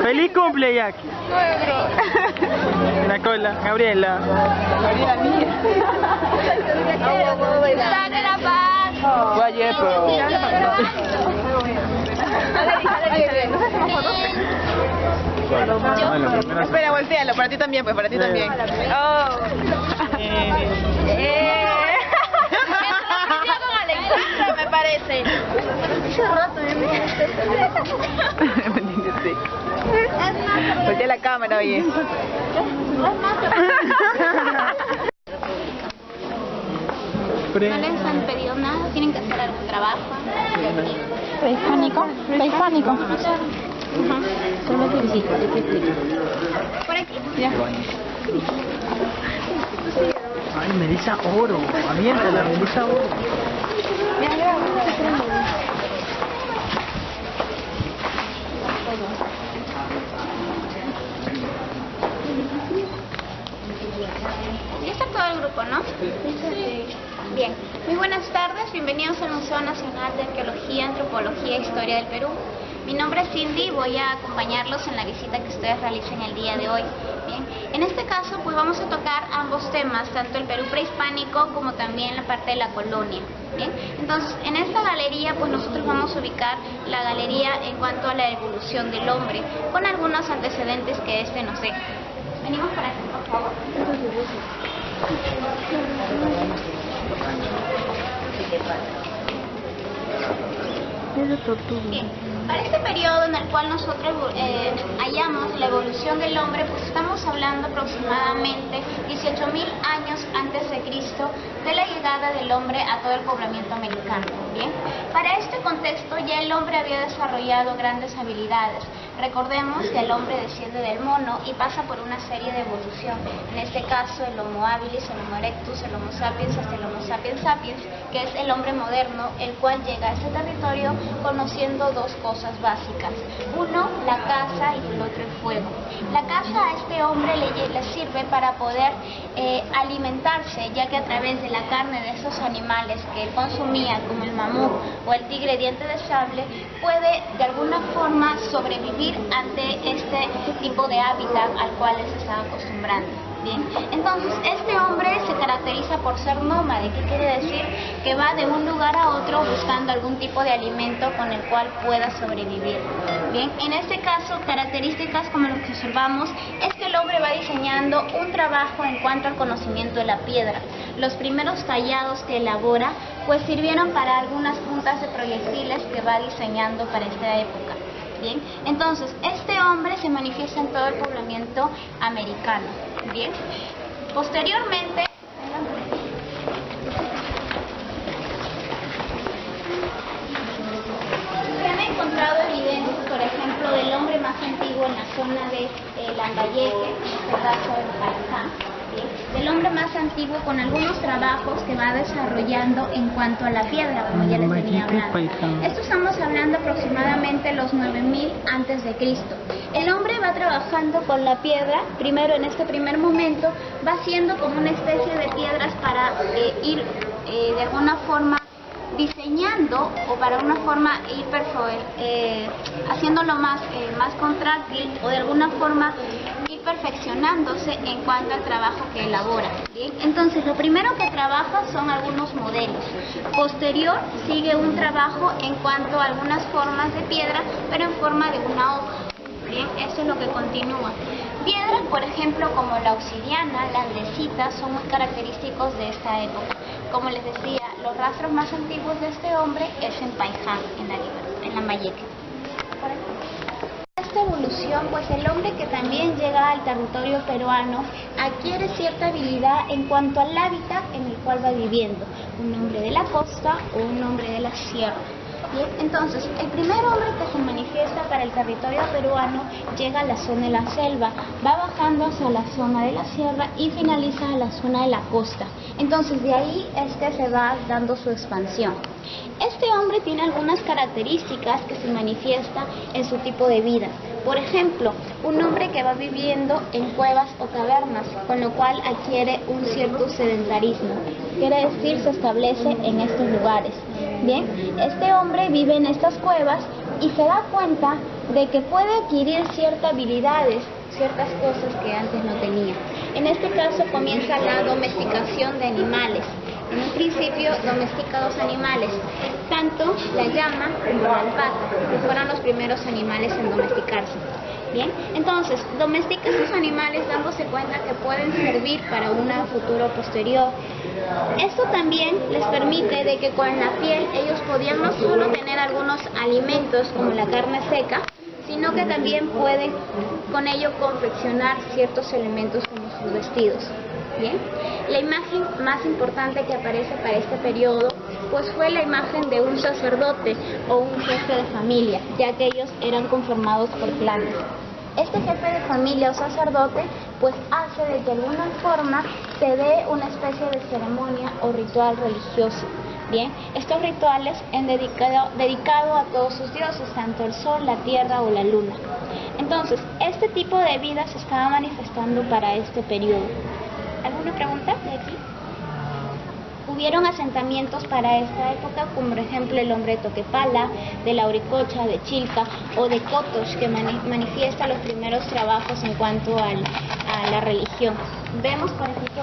¡Feliz cumple, Jackie! La cola, Gabriela. Gabriela mía. ¡Dale la paz! Fue ayer, pero... Espera, voltealo, para ti también, pues, para ti también. Oh. Me parece. Hace rato voltea la cámara, oye. No les han pedido nada, tienen que hacer algún trabajo. Prehispánico. Prehispánico. Solo te visito, te explico. ¿Por aquí? Ya. Ay, Melissa Oro. Aviéntala, Melissa Oro. Ya está todo el grupo, ¿no? Sí. Bien. Muy buenas tardes, bienvenidos al Museo Nacional de Arqueología, Antropología e Historia del Perú. Mi nombre es Cindy y voy a acompañarlos en la visita que ustedes realicen el día de hoy. Bien. En este caso, pues vamos a tocar ambos temas, tanto el Perú prehispánico como también la parte de la colonia. Bien. Entonces, en esta galería, pues nosotros vamos a ubicar la galería en cuanto a la evolución del hombre, con algunos antecedentes que nos dé. Venimos para aquí, por favor. Bien. Para este periodo en el cual nosotros hallamos la evolución del hombre, pues estamos hablando aproximadamente 18.000 años antes de Cristo de la llegada del hombre a todo el poblamiento americano. Bien. Para este contexto ya el hombre había desarrollado grandes habilidades. Recordemos que el hombre desciende del mono y pasa por una serie de evolución. En este caso el Homo habilis, el Homo erectus, el Homo sapiens hasta el Homo sapiens sapiens, que es el hombre moderno, el cual llega a ese territorio conociendo dos cosas básicas. Uno, la caza, y el otro, el fuego. La caza a este hombre le sirve para poder alimentarse, ya que a través de la carne de esos animales que él consumía, como el mamut o el tigre diente de sable, puede de alguna forma sobrevivir ante este tipo de hábitat al cual él se estaba acostumbrando. Bien. Entonces, este hombre se caracteriza por ser nómade, que quiere decir que va de un lugar a otro buscando algún tipo de alimento con el cual pueda sobrevivir. Bien, en este caso, características como lo que observamos es que el hombre va diseñando un trabajo en cuanto al conocimiento de la piedra. Los primeros tallados que elabora pues sirvieron para algunas puntas de proyectiles que va diseñando para esta época. Bien, entonces este hombre se manifiesta en todo el poblamiento americano. Bien, posteriormente se han encontrado evidencias, por ejemplo, del hombre más antiguo en la zona de Lambayeque, en este caso en Paiján. Del hombre más antiguo con algunos trabajos que va desarrollando en cuanto a la piedra, como ya les venía hablando. Esto estamos hablando aproximadamente los 9.000 antes de Cristo. El hombre va trabajando con la piedra, primero en este primer momento, va haciendo como una especie de piedras para ir de alguna forma diseñando o para una forma ir haciéndolo más contráctil o de alguna forma ir perfeccionándose en cuanto al trabajo que elabora. ¿Bien? Entonces lo primero que trabaja son algunos modelos. Posterior sigue un trabajo en cuanto a algunas formas de piedra, pero en forma de una hoja. Bien, eso es lo que continúa. Piedras, por ejemplo, como la obsidiana, la andesita, son muy característicos de esta época. Como les decía, los rastros más antiguos de este hombre es en Paiján, en Lambayeque. Esta evolución, pues el hombre que también llega al territorio peruano adquiere cierta habilidad en cuanto al hábitat en el cual va viviendo. Un hombre de la costa o un hombre de la sierra. Bien, entonces, el primer hombre que se manifiesta para el territorio peruano llega a la zona de la selva, va bajando hacia la zona de la sierra y finaliza en la zona de la costa. Entonces, de ahí se va dando su expansión. Este hombre tiene algunas características que se manifiestan en su tipo de vida. Por ejemplo, un hombre que va viviendo en cuevas o cavernas, con lo cual adquiere un cierto sedentarismo. Quiere decir, se establece en estos lugares. Bien, este hombre vive en estas cuevas y se da cuenta de que puede adquirir ciertas habilidades, ciertas cosas que antes no tenía. En este caso comienza la domesticación de animales. En un principio domestica dos animales, tanto la llama como la alpaca, que fueron los primeros animales en domesticarse. Bien, entonces domestica estos animales dándose cuenta que pueden servir para un futuro posterior. Esto también les permite de que con la piel ellos podían no solo tener algunos alimentos como la carne seca, sino que también pueden con ello confeccionar ciertos elementos como sus vestidos. Bien, la imagen más importante que aparece para este periodo pues fue la imagen de un sacerdote o un jefe de familia, ya que ellos eran conformados por clanes. Este jefe de familia o sacerdote pues hace de que de alguna forma se dé una especie de ceremonia o ritual religioso. Bien, estos rituales han dedicado a todos sus dioses, tanto el sol, la tierra o la luna. Entonces, este tipo de vida se estaba manifestando para este periodo. ¿Alguna pregunta de aquí? Hubieron asentamientos para esta época, como por ejemplo el hombre de Toquepala, de Lauricocha, de Chilca o de Cotos, que manifiesta los primeros trabajos en cuanto a la religión. Vemos, por ejemplo,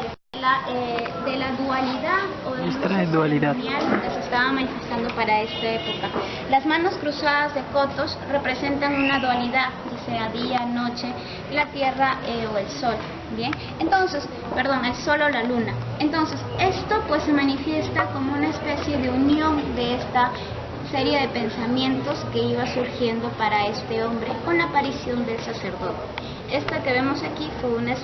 de la dualidad o de la dualidad que se estaba manifestando para esta época. Las manos cruzadas de Cotos representan una dualidad, ya sea día, noche, la tierra o el sol. Bien, entonces, perdón, el sol o la luna. Entonces, esto pues se manifiesta como una especie de unión de esta serie de pensamientos que iba surgiendo para este hombre con la aparición del sacerdote. Esta que vemos aquí fue una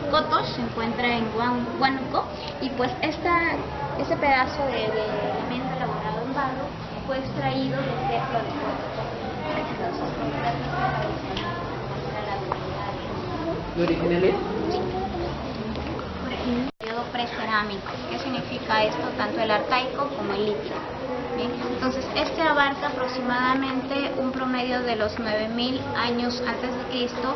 Cotos, se encuentra en Huánuco, y pues ese pedazo de elemento elaborado en barro fue extraído del templo de Cotos. ¿De originalidad? Periodo precerámico. ¿Qué significa esto? Tanto el arcaico como el lítico. Bien, entonces este abarca aproximadamente un promedio de los 9000 años antes de Cristo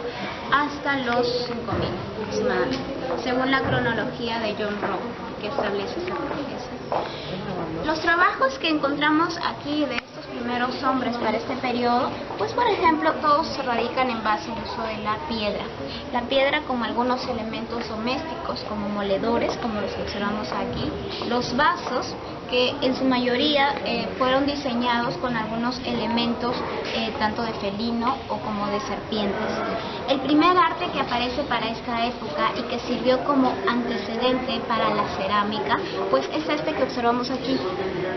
hasta los 5000 aproximadamente, según la cronología de John Rowe, que establece esa profecía. Los trabajos que encontramos aquí de estos primeros hombres para este periodo, pues por ejemplo todos se radican en base al uso de la piedra. La piedra como algunos elementos domésticos, como moledores, como los que observamos aquí, los vasos, que en su mayoría fueron diseñados con algunos elementos tanto de felino o como de serpientes. El primer arte que aparece para esta época y que sirvió como antecedente para la cerámica, pues es este que observamos aquí.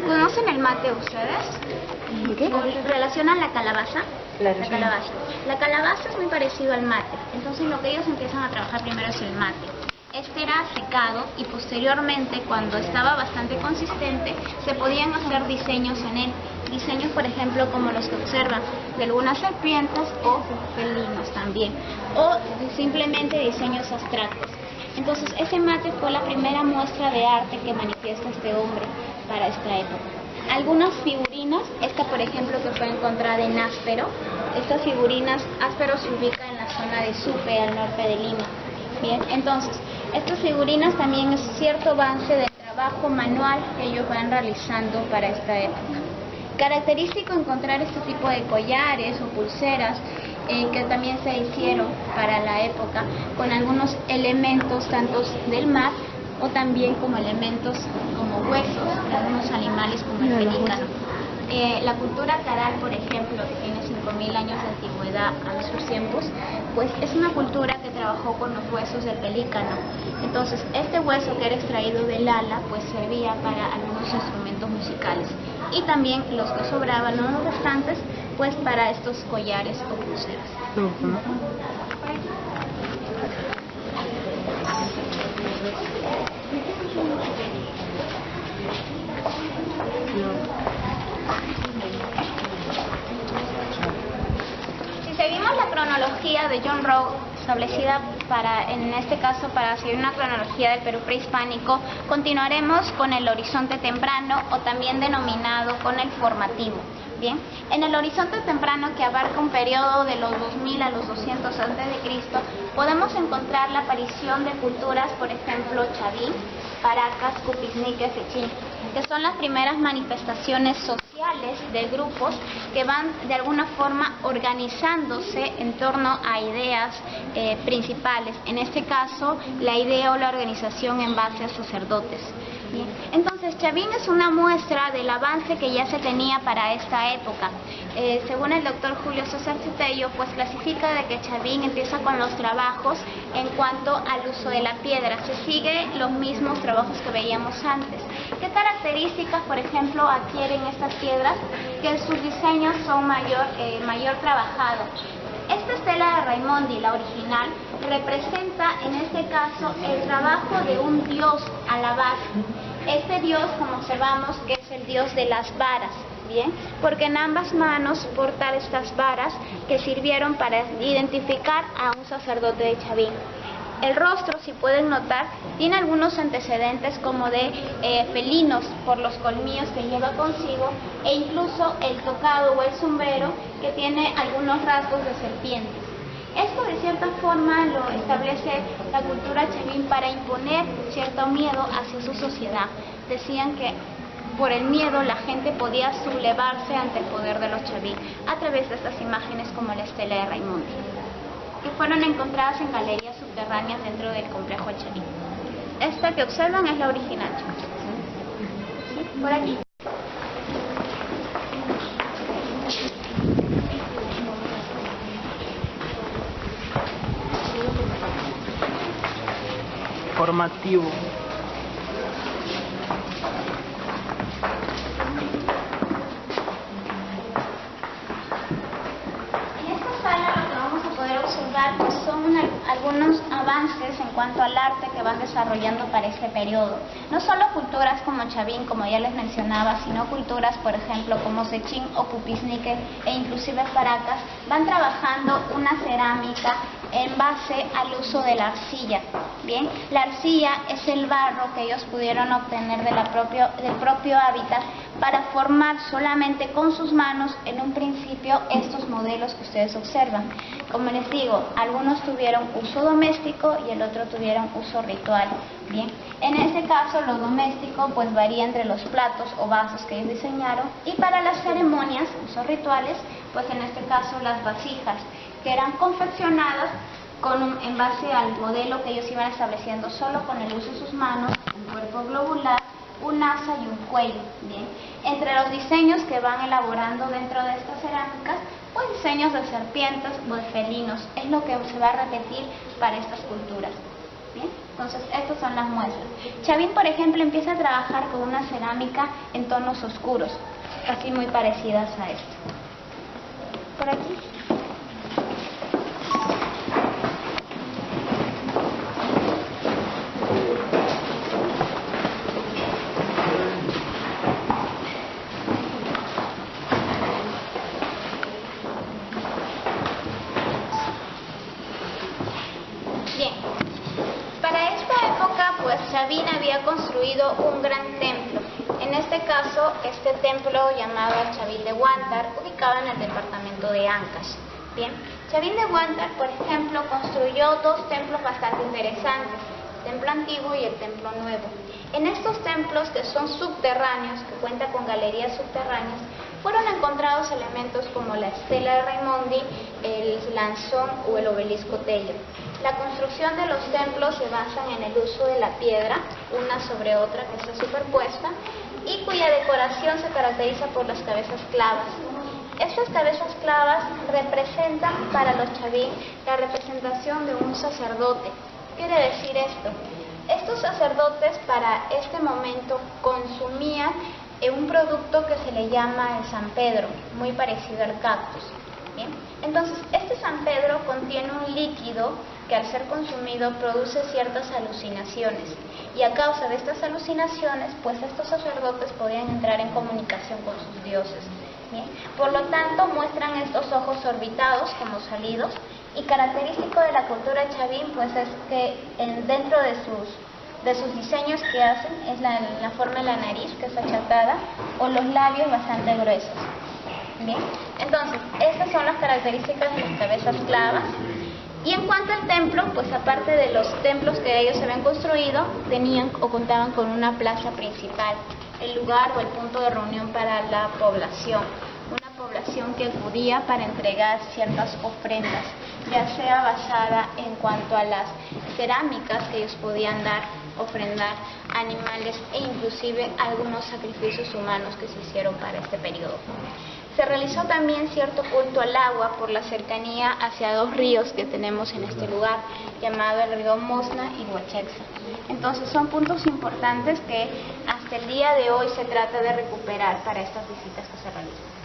¿Conocen el mate ustedes? ¿Qué? ¿Relacionan la calabaza? Claro. La calabaza. La calabaza es muy parecido al mate, entonces lo que ellos empiezan a trabajar primero es el mate. Este era secado y posteriormente, cuando estaba bastante consistente, se podían hacer diseños en él. Diseños, por ejemplo, como los que observan, de algunas serpientes o felinos también, o simplemente diseños abstractos. Entonces, ese mate fue la primera muestra de arte que manifiesta este hombre para esta época. Algunas figurinas, esta por ejemplo que fue encontrada en Áspero, estas figurinas, Áspero se ubica en la zona de Supe, al norte de Lima. Bien, entonces, estas figurinas también es cierto avance del trabajo manual que ellos van realizando para esta época. Característico encontrar este tipo de collares o pulseras que también se hicieron para la época con algunos elementos tanto del mar o también como elementos como huesos de algunos animales como el pelícano. La cultura caral, por ejemplo, que tiene 5000 años de antigüedad a nuestros tiempos, pues es una cultura que trabajó con los huesos del pelícano. Entonces, este hueso que era extraído del ala, pues servía para algunos instrumentos musicales. Y también los que sobraban, no los restantes, pues para estos collares o pulseras. Si seguimos la cronología de John Rowe, establecida en este caso para seguir una cronología del Perú prehispánico, continuaremos con el horizonte temprano o también denominado con el formativo. Bien, en el horizonte temprano, que abarca un periodo de los 2000 a los 200 a.C., podemos encontrar la aparición de culturas, por ejemplo, Chavín, Paracas, Cupiznique, Sechín, que son las primeras manifestaciones sociales sociales, de grupos que van de alguna forma organizándose en torno a ideas principales. En este caso, la idea o la organización en base a sacerdotes. Bien. Entonces, Chavín es una muestra del avance que ya se tenía para esta época. Según el doctor Julio César Cutello, pues clasifica de que Chavín empieza con los trabajos en cuanto al uso de la piedra. Se sigue los mismos trabajos que veíamos antes. ¿Qué características, por ejemplo, adquieren estas piedras? Que sus diseños son mayor trabajado. Esta estela de Raimondi, la original, representa en este caso el trabajo de un dios a la base. Este dios, como observamos, que es el dios de las varas, ¿bien? Porque en ambas manos porta estas varas que sirvieron para identificar a un sacerdote de Chavín. El rostro, si pueden notar, tiene algunos antecedentes como de felinos por los colmillos que lleva consigo, e incluso el tocado o el sombrero que tiene algunos rasgos de serpientes. Esto de cierta forma lo establece la cultura Chavín para imponer cierto miedo hacia su sociedad. Decían que por el miedo la gente podía sublevarse ante el poder de los Chavín a través de estas imágenes como la estela de Raimondi, que fueron encontradas en galerías subterráneas dentro del complejo Chavín. Esta que observan es la original, chicos. ¿Sí? Por aquí. Formativo. Pues son algunos avances en cuanto al arte que van desarrollando para este periodo. No solo culturas como Chavín, como ya les mencionaba, sino culturas, por ejemplo, como Sechín o Pupisnique e inclusive Paracas, van trabajando una cerámica en base al uso de la arcilla. Bien, la arcilla es el barro que ellos pudieron obtener del propio hábitat para formar solamente con sus manos en un principio estos modelos que ustedes observan. Como les digo, algunos tuvieron uso doméstico y el otro tuvieron uso ritual. Bien, en este caso lo doméstico pues varía entre los platos o vasos que ellos diseñaron, y para las ceremonias, usos rituales, pues en este caso las vasijas, que eran confeccionadas en base al modelo que ellos iban estableciendo solo con el uso de sus manos, un cuerpo globular, un asa y un cuello. Bien, entre los diseños que van elaborando dentro de estas cerámicas, pues diseños de serpientes o de felinos, es lo que se va a repetir para estas culturas. Bien, entonces estas son las muestras. Chavín, por ejemplo, empieza a trabajar con una cerámica en tonos oscuros, casi muy parecidas a esto. Por aquí. Chavín había construido un gran templo. En este caso, este templo llamado Chavín de Huántar, ubicado en el departamento de Ancash. Bien, Chavín de Huántar, por ejemplo, construyó dos templos bastante interesantes, el templo antiguo y el templo nuevo. En estos templos, que son subterráneos, que cuentan con galerías subterráneas, fueron encontrados elementos como la estela de Raimondi, el lanzón o el obelisco Tello. La construcción de los templos se basa en el uso de la piedra, una sobre otra que está superpuesta, y cuya decoración se caracteriza por las cabezas clavas. Estas cabezas clavas representan para los Chavín la representación de un sacerdote. ¿Qué quiere decir esto? Estos sacerdotes para este momento consumían un producto que se le llama el San Pedro, muy parecido al cactus. ¿Bien? Entonces, este San Pedro contiene un líquido que al ser consumido produce ciertas alucinaciones, y a causa de estas alucinaciones, pues estos sacerdotes podían entrar en comunicación con sus dioses. ¿Bien? Por lo tanto, muestran estos ojos orbitados como salidos, y característico de la cultura Chavín pues es que dentro de sus diseños que hacen es la forma de la nariz, que es achatada, o los labios bastante gruesos. Bien, entonces estas son las características de las cabezas clavas. Y en cuanto al templo, pues aparte de los templos que ellos habían construido, tenían o contaban con una plaza principal. el lugar o el punto de reunión para la población. Una población que acudía para entregar ciertas ofrendas, ya sea basada en cuanto a las cerámicas que ellos podían dar, ofrendar animales e inclusive algunos sacrificios humanos que se hicieron para este periodo. Se realizó también cierto culto al agua por la cercanía hacia dos ríos que tenemos en este lugar, llamado el río Mosna y Huachexa. Entonces son puntos importantes que hasta el día de hoy se trata de recuperar para estas visitas que se realizan.